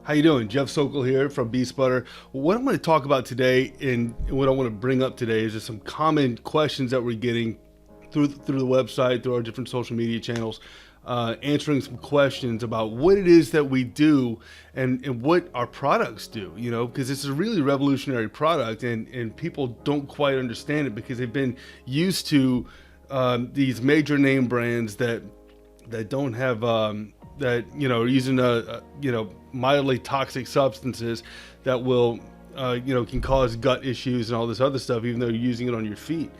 How you doing? Jeff Sokol here from Beast Butter. What I'm going to talk about today, and what I want to bring up today, is just some common questions that we're getting through the website, through our different social media channels, answering some questions about what it is that we do and what our products do. You know, because it's a really revolutionary product, and people don't quite understand it because they've been used to these major name brands that don't have that are using mildly toxic substances that will can cause gut issues and all this other stuff, even though you're using it on your feet.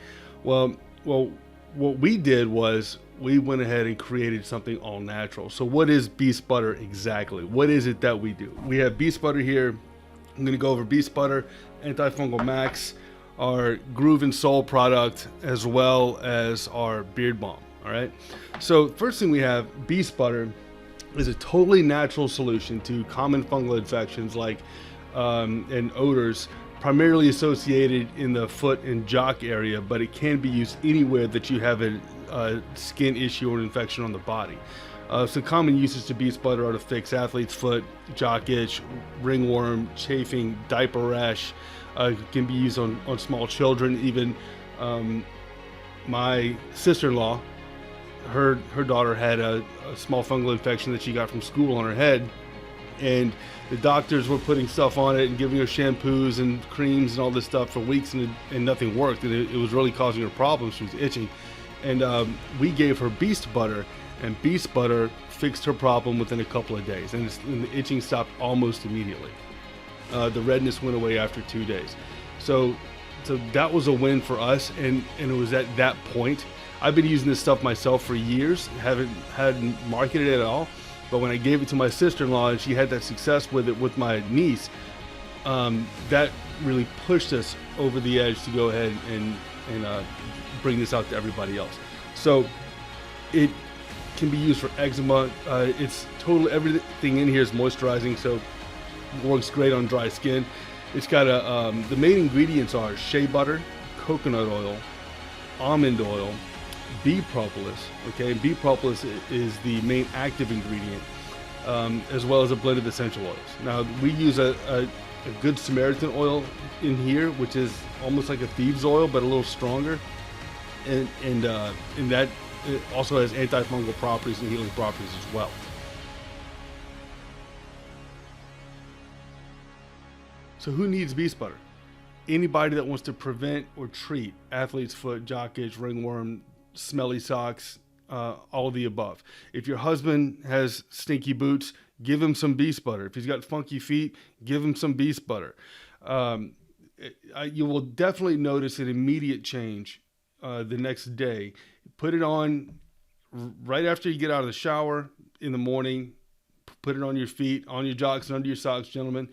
Well, what we did was we went ahead and created something all natural. So what is Beast Butter exactly? What is it that we do? We have Beast Butter here. I'm going to go over Beast Butter, Antifungal Max, our Groove and Soul product, as well as our beard balm. All right. So first thing we have, Beast Butter is a totally natural solution to common fungal infections like and odors, primarily associated in the foot and jock area, but it can be used anywhere that you have a skin issue or an infection on the body. So common uses to Beast Butter are to fix athlete's foot, jock itch, ringworm, chafing, diaper rash. Can be used on small children. Even my sister-in-law, her daughter had a small fungal infection that she got from school on her head, and the doctors were putting stuff on it and giving her shampoos and creams and all this stuff for weeks, and nothing worked, and it was really causing her problems. She was itching, and we gave her Beast Butter, and Beast Butter fixed her problem within a couple of days, and the itching stopped almost immediately. The redness went away after 2 days. So that was a win for us, and it was at that point. I've been using this stuff myself for years, hadn't marketed it at all, but when I gave it to my sister-in-law and she had that success with it with my niece, that really pushed us over the edge to go ahead and bring this out to everybody else. So it can be used for eczema. It's totally, everything in here is moisturizing, so it works great on dry skin. It's got the main ingredients are shea butter, coconut oil, almond oil, bee propolis. Okay, bee propolis is the main active ingredient, as well as a blend of essential oils. Now we use a good Samaritan oil in here, which is almost like a thieves oil but a little stronger, and that it also has antifungal properties and healing properties as well. So who needs Beast Butter? Anybody that wants to prevent or treat athlete's foot, jock itch, ringworm, smelly socks, all of the above. If your husband has stinky boots, give him some Beast Butter. If he's got funky feet, give him some Beast Butter. You will definitely notice an immediate change the next day. Put it on right after you get out of the shower in the morning. Put it on your feet, on your jocks, and under your socks, gentlemen.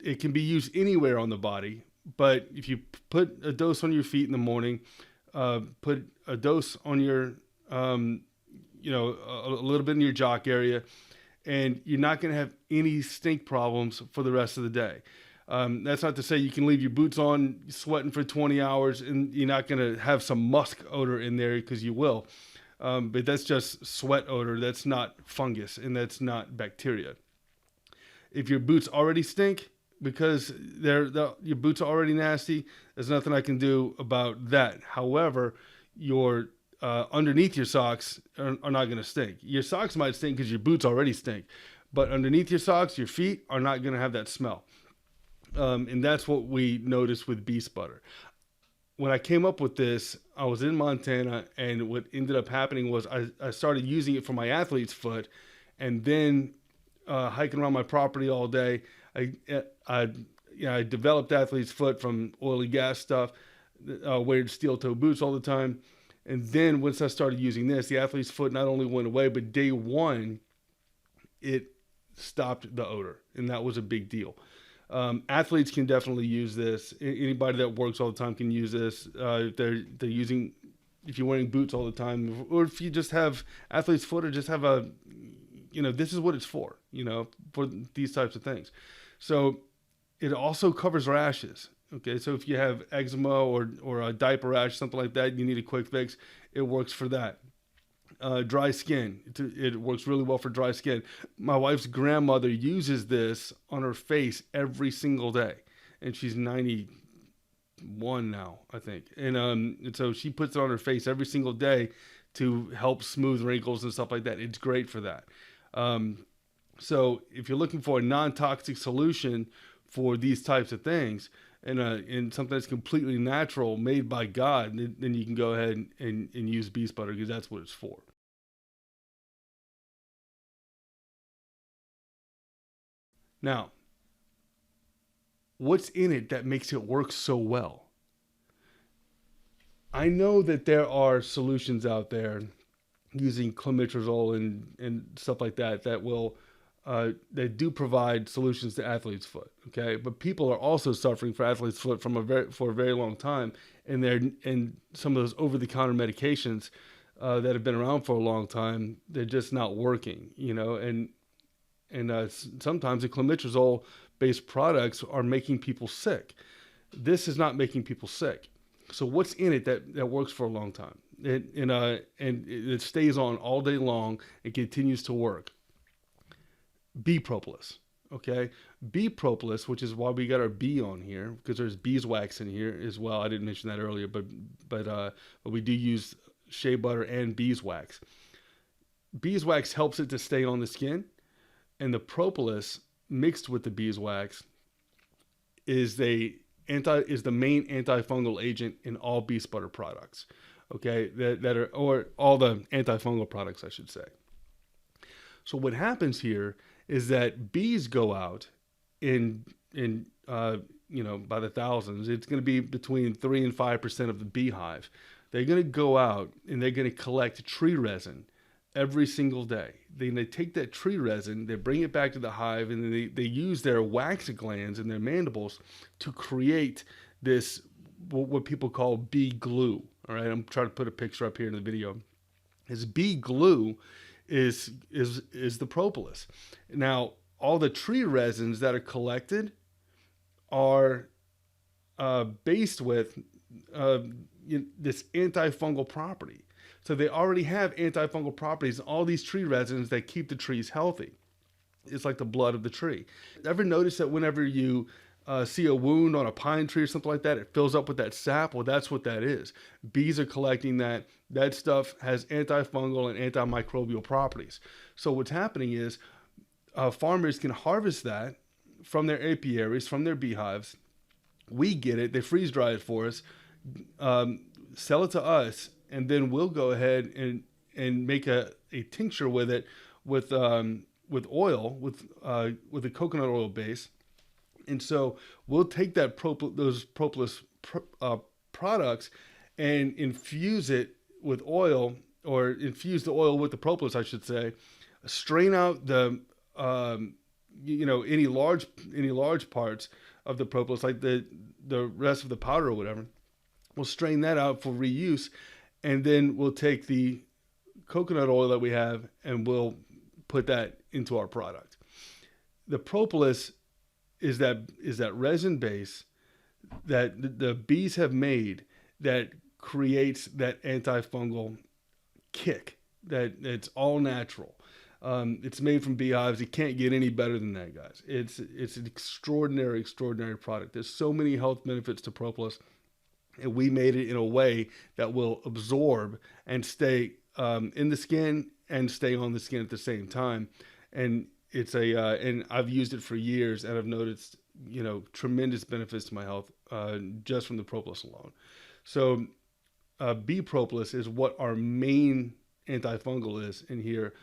It can be used anywhere on the body, but if you put a dose on your feet in the morning, put a dose on your, a little bit in your jock area, and you're not going to have any stink problems for the rest of the day. That's not to say you can leave your boots on sweating for 20 hours and you're not going to have some musk odor in there, because you will. But that's just sweat odor. That's not fungus, and that's not bacteria. If your boots already stink because your boots are already nasty, there's nothing I can do about that. However, your underneath your socks are not going to stink. Your socks might stink because your boots already stink, but underneath your socks, your feet are not going to have that smell. And that's what we noticed with Beast Butter. When I came up with this, I was in Montana, and what ended up happening was I started using it for my athlete's foot, and then hiking around my property all day, I developed athlete's foot from oily gas stuff, wearing steel toe boots all the time. And then once I started using this, the athlete's foot not only went away, but day one, it stopped the odor. And that was a big deal. Athletes can definitely use this. Anybody that works all the time can use this. They're using, if you're wearing boots all the time, or if you just have athlete's foot, or just have this is what it's for, for these types of things. So it also covers rashes. Okay, so if you have eczema or a diaper rash, something like that, you need a quick fix, it works for that. Dry skin. It works really well for dry skin. My wife's grandmother uses this on her face every single day, and she's 91 now, I think. And so she puts it on her face every single day to help smooth wrinkles and stuff like that. It's great for that. Um, so if you're looking for a non-toxic solution for these types of things, and something that's completely natural, made by God, then you can go ahead and use beast butter, because that's what it's for. Now, what's in it that makes it work so well? I know that there are solutions out there using clomitrazole and stuff like that that will that do provide solutions to athlete's foot. Okay, but people are also suffering for athlete's foot for a very long time, and some of those over the counter medications that have been around for a long time, they're just not working. And sometimes the clomitrazole based products are making people sick. This is not making people sick. So what's in it that works for a long time? And it stays on all day long and continues to work. Bee propolis. Okay, bee propolis, which is why we got our bee on here, because there's beeswax in here as well. I didn't mention that earlier, but we do use shea butter and beeswax. Beeswax helps it to stay on the skin, and the propolis mixed with the beeswax is the main antifungal agent in all beast butter products. Okay, that are, or all the antifungal products, I should say. So what happens here is that bees go out in by the thousands. It's going to be between 3 and 5% of the beehive. They're going to go out and they're going to collect tree resin every single day. They take that tree resin, they bring it back to the hive, and then they use their wax glands and their mandibles to create this, what people call bee glue. All right, I'm trying to put a picture up here in the video. This bee glue is the propolis. Now, all the tree resins that are collected are based with this antifungal property. So they already have antifungal properties, all these tree resins that keep the trees healthy. It's like the blood of the tree. Ever notice that whenever you see a wound on a pine tree or something like that, it fills up with that sap? Well, that's what that is. Bees are collecting that. That stuff has antifungal and antimicrobial properties. So what's happening is farmers can harvest that from their apiaries, from their beehives. We get it. They freeze dry it for us, sell it to us, and then we'll go ahead and make a tincture with it, with oil, with a coconut oil base. And so we'll take those propolis products and infuse it with oil, or infuse the oil with the propolis, I should say. Strain out the any large parts of the propolis, like the rest of the powder or whatever. We'll strain that out for reuse, and then we'll take the coconut oil that we have and we'll put that into our product. The propolis is that resin base that the bees have made that creates that antifungal kick. That's all natural. It's made from beehives. It can't get any better than that, guys. It's an extraordinary product. There's so many health benefits to propolis, and we made it in a way that will absorb and stay in the skin and stay on the skin at the same time. And and I've used it for years, and I've noticed tremendous benefits to my health just from the propolis alone. So bee propolis is what our main antifungal is in here,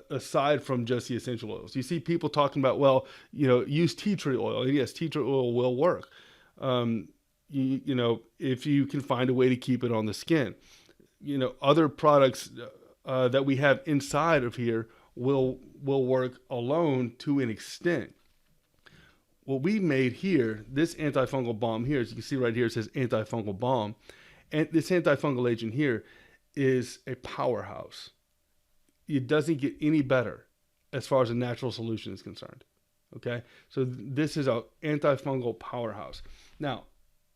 aside from just the essential oils. You see people talking about, well, use tea tree oil. And yes, tea tree oil will work. If you can find a way to keep it on the skin. Other products that we have inside of here will work alone to an extent. What we made here, this antifungal balm here, as you can see right here, it says antifungal balm. And this antifungal agent here is a powerhouse. It doesn't get any better as far as a natural solution is concerned. Okay, so this is an antifungal powerhouse. Now,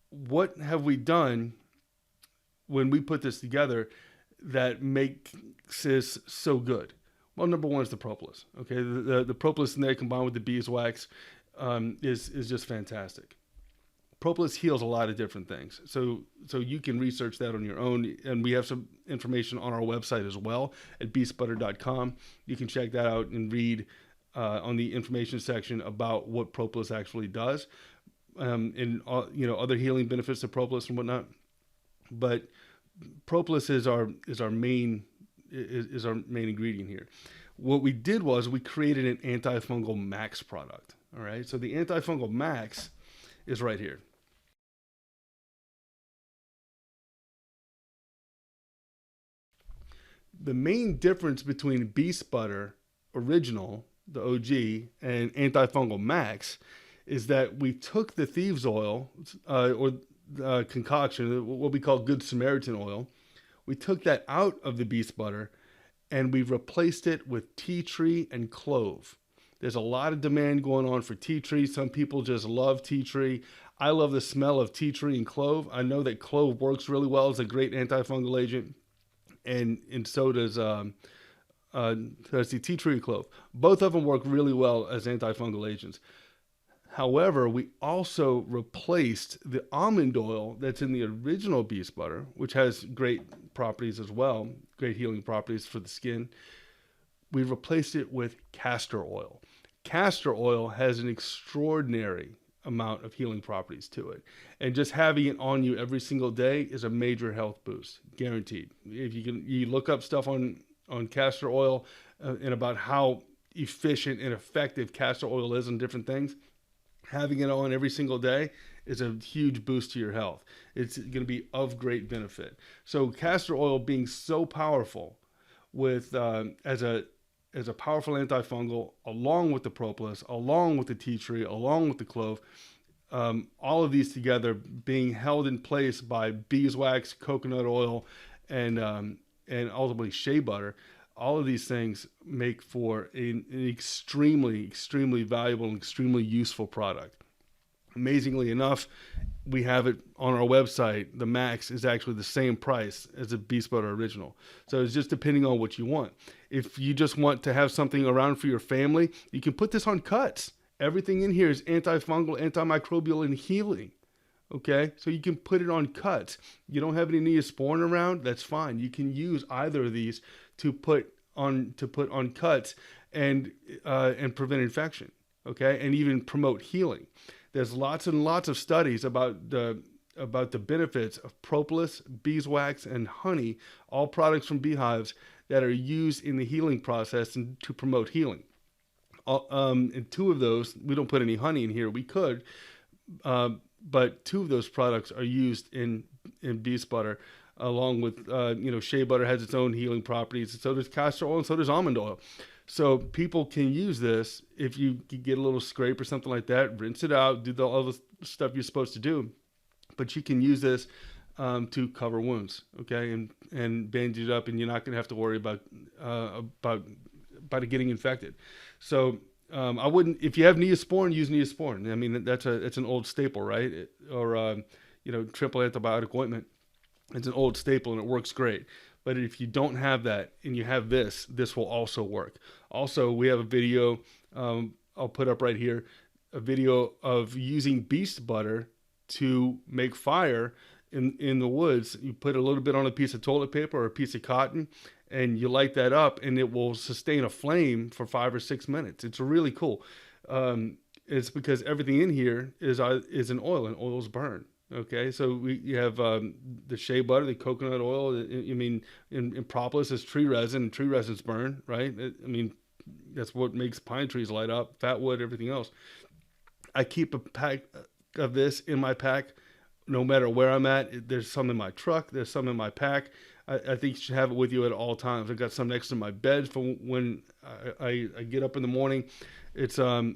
what have we done when we put this together that make beeswax is so good? Well, number one is the propolis. Okay, the propolis in there combined with the beeswax is just fantastic. Propolis heals a lot of different things, so you can research that on your own, and we have some information on our website as well at beastbutter.com. You can check that out and read on the information section about what propolis actually does, and other healing benefits of propolis and whatnot. But propolis is our main ingredient here. What we did was we created an antifungal max product. All right, so the antifungal max is right here. The main difference between Beast Butter Original, the OG, and Antifungal Max is that we took the thieves oil or concoction, what we call Good Samaritan oil. We took that out of the Beast Butter and we replaced it with tea tree and clove. There's a lot of demand going on for tea tree. Some people just love tea tree. I love the smell of tea tree and clove. I know that clove works really well as a great antifungal agent, and so does the tea tree and clove. Both of them work really well as antifungal agents. However, we also replaced the almond oil that's in the original Beast Butter, which has great properties as well, great healing properties for the skin. We replaced it with castor oil. Castor oil has an extraordinary amount of healing properties to it. And just having it on you every single day is a major health boost, guaranteed. If you look up stuff on castor oil and about how efficient and effective castor oil is on different things, having it on every single day is a huge boost to your health. It's going to be of great benefit. So castor oil being so powerful with as a powerful antifungal, along with the propolis, along with the tea tree, along with the clove, all of these together being held in place by beeswax, coconut oil, and ultimately shea butter. All of these things make for an extremely, extremely valuable and extremely useful product. Amazingly enough, we have it on our website. The Max is actually the same price as a Beast Butter Original. So it's just depending on what you want. If you just want to have something around for your family, you can put this on cuts. Everything in here is antifungal, antimicrobial, and healing. Okay, so you can put it on cuts. You don't have any Neosporin around, that's fine. You can use either of these to put on cuts and prevent infection. Okay, and even promote healing. There's lots and lots of studies about the benefits of propolis, beeswax, and honey, all products from beehives that are used in the healing process and to promote healing. And two of those, we don't put any honey in here. We could, but two of those products are used in Beast Butter, along with shea butter has its own healing properties. So does castor oil, and so does almond oil. So people can use this if you get a little scrape or something like that, rinse it out, do all the stuff you're supposed to do. But you can use this to cover wounds, okay, and bandage it up, and you're not going to have to worry about it getting infected. So I wouldn't, if you have Neosporin, use Neosporin. I mean, that's an old staple, right? Or triple antibiotic ointment. It's an old staple and it works great. But if you don't have that and you have this will also work. Also, we have a video I'll put up right here, a video of using Beast Butter to make fire in the woods. You put a little bit on a piece of toilet paper or a piece of cotton, and you light that up, and it will sustain a flame for 5 or 6 minutes. It's really cool. It's because everything in here is an oil, and oils burn. Okay, so you have the shea butter, the coconut oil. I mean, in propolis is tree resin, and tree resins burn, right? I mean, that's what makes pine trees light up, fat wood, everything else. I keep a pack of this in my pack no matter where I'm at. There's some in my truck, there's some in my pack. I think you should have it with you at all times. I've got some next to my bed for when I get up in the morning. It's a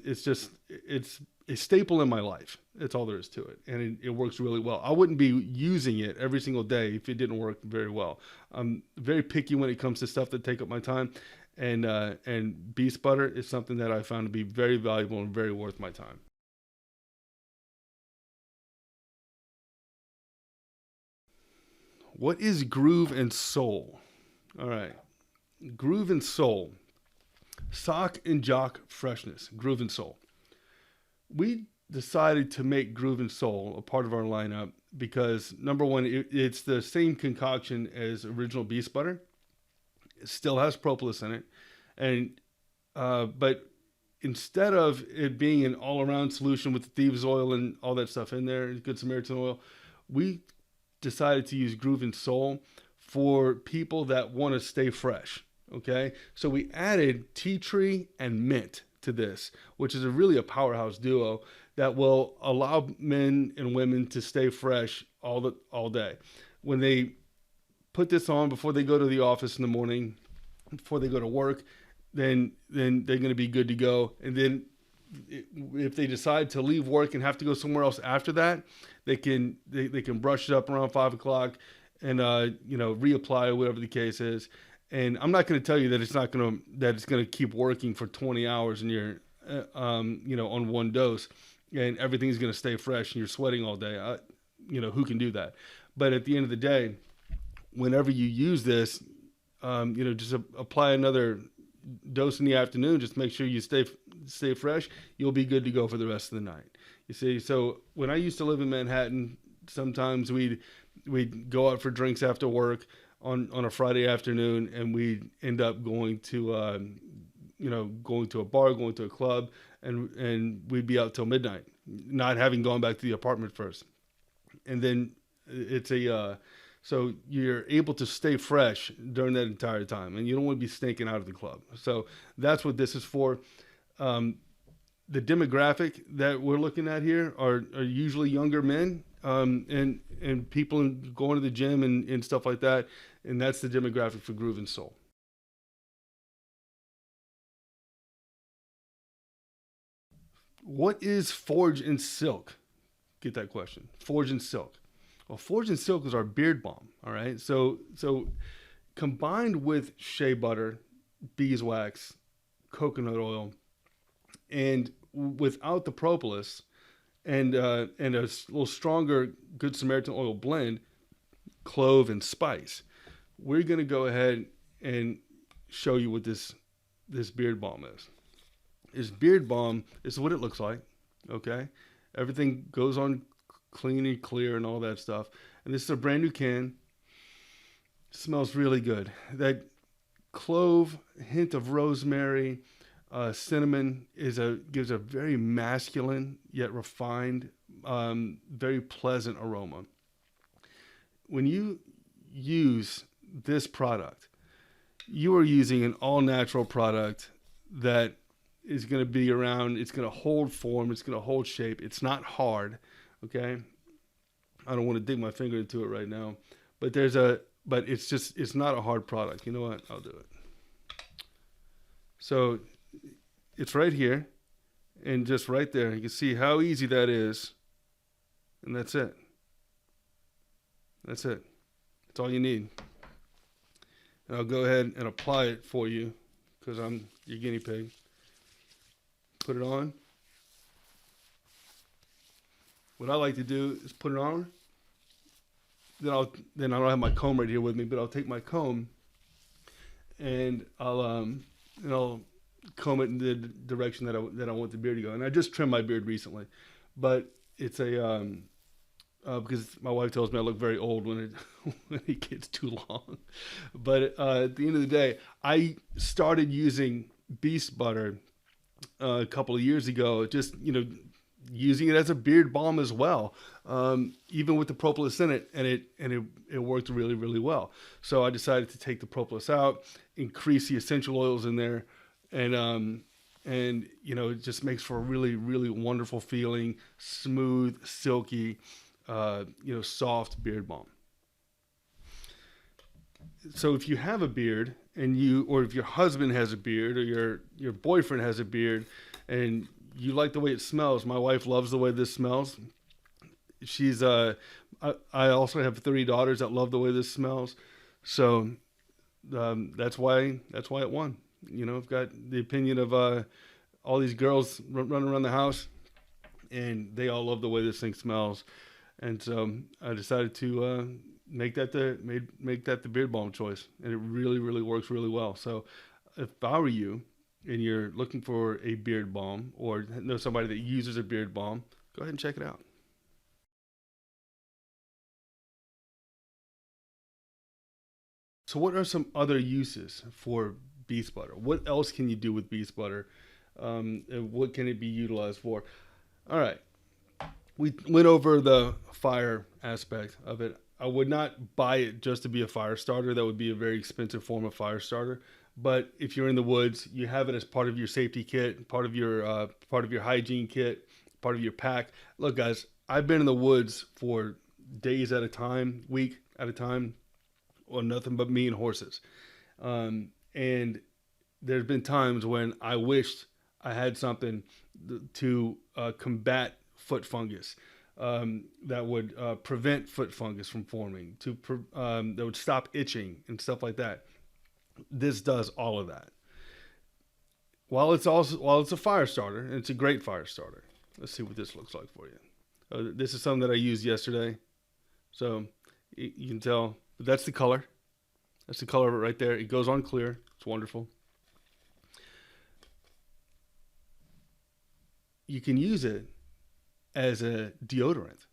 staple in my life. That's all there is to it. And it works really well. I wouldn't be using it every single day if it didn't work very well. I'm very picky when it comes to stuff that take up my time. And Beast Butter is something that I found to be very valuable and very worth my time. What is groove and soul? All right. Groove and Soul. Sock and Jock Freshness. Groove and Soul. We decided to make Groove and Soul a part of our lineup because, number one, it's the same concoction as original Beast Butter. It still has propolis in it. And but instead of it being an all-around solution with the thieves oil and all that stuff in there, Good Samaritan oil, we decided to use Groove and Soul for people that want to stay fresh. Okay, so we added tea tree and mint to this, which is really a powerhouse duo that will allow men and women to stay fresh all day. When they put this on before they go to the office in the morning, before they go to work, then they're going to be good to go. And then if they decide to leave work and have to go somewhere else after that, they can brush it up around 5 o'clock and reapply, whatever the case is. And I'm not going to tell you that it's going to keep working for 20 hours and you're on one dose and everything's going to stay fresh and you're sweating all day. Who can do that? But at the end of the day, whenever you use this, just apply another dose in the afternoon. Just make sure you stay fresh. You'll be good to go for the rest of the night. You see, so when I used to live in Manhattan, sometimes we'd go out for drinks after work on a Friday afternoon, and we'd end up going to a bar, going to a club, and we'd be out till midnight, not having gone back to the apartment first. And then so you're able to stay fresh during that entire time, and you don't want to be stinking out of the club. So that's what this is for. The demographic that we're looking at here are usually younger men, and people going to the gym and stuff like that. And that's the demographic for Groove and Soul. What is Forge and Silk? Get that question. Forge and Silk. Well, Forge and Silk is our beard balm. All right. So combined with shea butter, beeswax, coconut oil, and without the propolis, and a little stronger Good Samaritan oil blend, clove and spice, we're going to go ahead and show you what this beard balm is. This beard balm is what it looks like. Okay. Everything goes on clean and clear and all that stuff. And this is a brand new can. It smells really good. That clove, hint of rosemary, cinnamon gives a very masculine yet refined, very pleasant aroma. When you use this product, you are using an all-natural product that is going to be around. It's going to hold form. It's going to hold shape. It's not hard. Okay. I don't want to dig my finger into it right now, but it's not a hard product. You know what? I'll do it. So it's right here and just right there. You can see how easy that is. And that's it. That's it. That's all you need. And I'll go ahead and apply it for you because I'm your guinea pig. Put it on. What I like to do is put it on. Then I don't have my comb right here with me, but I'll take my comb and I'll comb it in the direction that I want the beard to go. And I just trimmed my beard recently, but it's because my wife tells me I look very old when it gets too long. But at the end of the day, I started using Beast Butter a couple of years ago, just using it as a beard balm as well, even with the propolis in it, and it worked really, really well. So I decided to take the propolis out, increase the essential oils in there, and it just makes for a really, really wonderful feeling, smooth, silky, soft beard balm. So if you have a beard or if your husband has a beard or your boyfriend has a beard and you like the way it smells, my wife loves the way this smells. I also have 3 daughters that love the way this smells. So that's why it won. I've got the opinion of all these girls running around the house, and they all love the way this thing smells. And so I decided to make that the beard balm choice, and it really works really well. So if I were you and you're looking for a beard balm or know somebody that uses a beard balm, go ahead and check it out. So what are some other uses for beast butter? What else can you do with beast butter? And what can it be utilized for? All right. We went over the fire aspect of it. I would not buy it just to be a fire starter. That would be a very expensive form of fire starter. But if you're in the woods, you have it as part of your safety kit, part of your hygiene kit, part of your pack. Look, guys, I've been in the woods for days at a time, week at a time, on nothing but me and horses. And there's been times when I wished I had something to combat foot fungus, that would prevent foot fungus from forming, that would stop itching and stuff like that. This does all of that. While it's a fire starter, and it's a great fire starter. Let's see what this looks like for you. This is something that I used yesterday, so you can tell that's the color. That's the color of it right there. It goes on clear. It's wonderful. You can use it as a deodorant.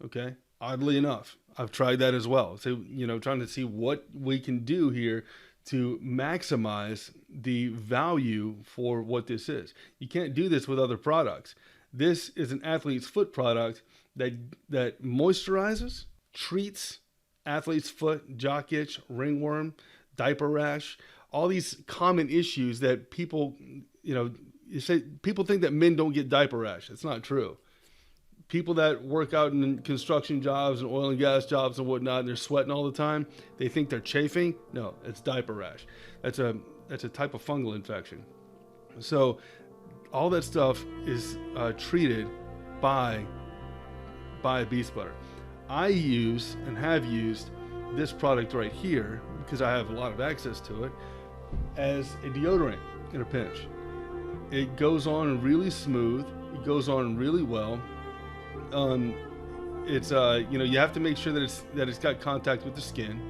Okay. Oddly enough, I've tried that as well. So, trying to see what we can do here to maximize the value for what this is. You can't do this with other products. This is an athlete's foot product that moisturizes, treats athlete's foot, jock itch, ringworm, diaper rash, all these common issues that people, people think that men don't get diaper rash. It's not true. People that work out in construction jobs and oil and gas jobs and whatnot, and they're sweating all the time, they think they're chafing. No, it's diaper rash. That's a type of fungal infection. So all that stuff is treated by beast butter. I use and have used this product right here because I have a lot of access to it as a deodorant in a pinch. It goes on really smooth. It goes on really well. It's you have to make sure that it's got contact with the skin,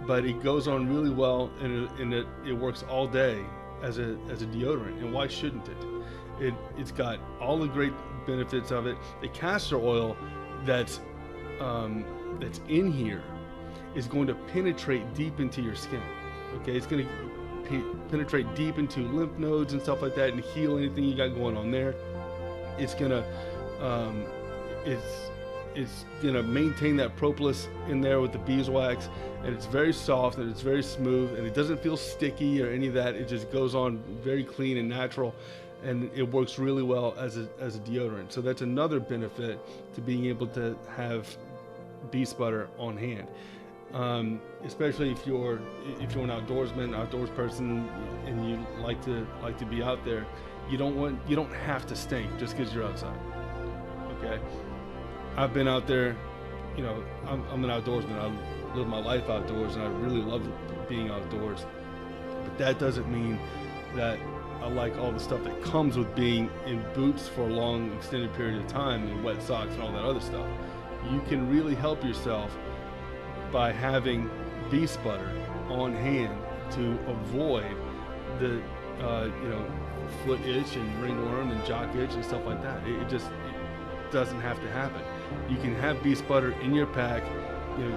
but it goes on really well, and it works all day as a deodorant. And why shouldn't it? It's got all the great benefits of it. The castor oil that's in here is going to penetrate deep into your skin. Okay, it's going to penetrate deep into lymph nodes and stuff like that and heal anything you got going on there. It's gonna it's gonna maintain that propolis in there with the beeswax, and it's very soft and it's very smooth and it doesn't feel sticky or any of that. It just goes on very clean and natural, and it works really well as a deodorant. So that's another benefit to being able to have beast butter on hand. Especially if you're an outdoors person, and you like to be out there, you don't have to stink just because you're outside. Okay, I've been out there. I'm an outdoorsman. I live my life outdoors, and I really love being outdoors. But that doesn't mean that I like all the stuff that comes with being in boots for a long, extended period of time, and wet socks and all that other stuff. You can really help yourself by having beast butter on hand to avoid the foot itch and ringworm and jock itch and stuff like that. It doesn't have to happen. You can have beast butter in your pack.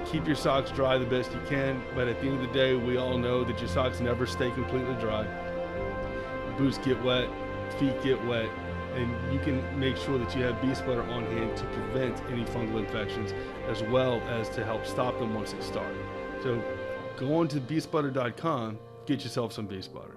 Keep your socks dry the best you can, but at the end of the day, we all know that your socks never stay completely dry. Boots get wet, feet get wet, and you can make sure that you have beast butter on hand to prevent any fungal infections, as well as to help stop them once they start. So go on to beastbutter.com, get yourself some beast butter.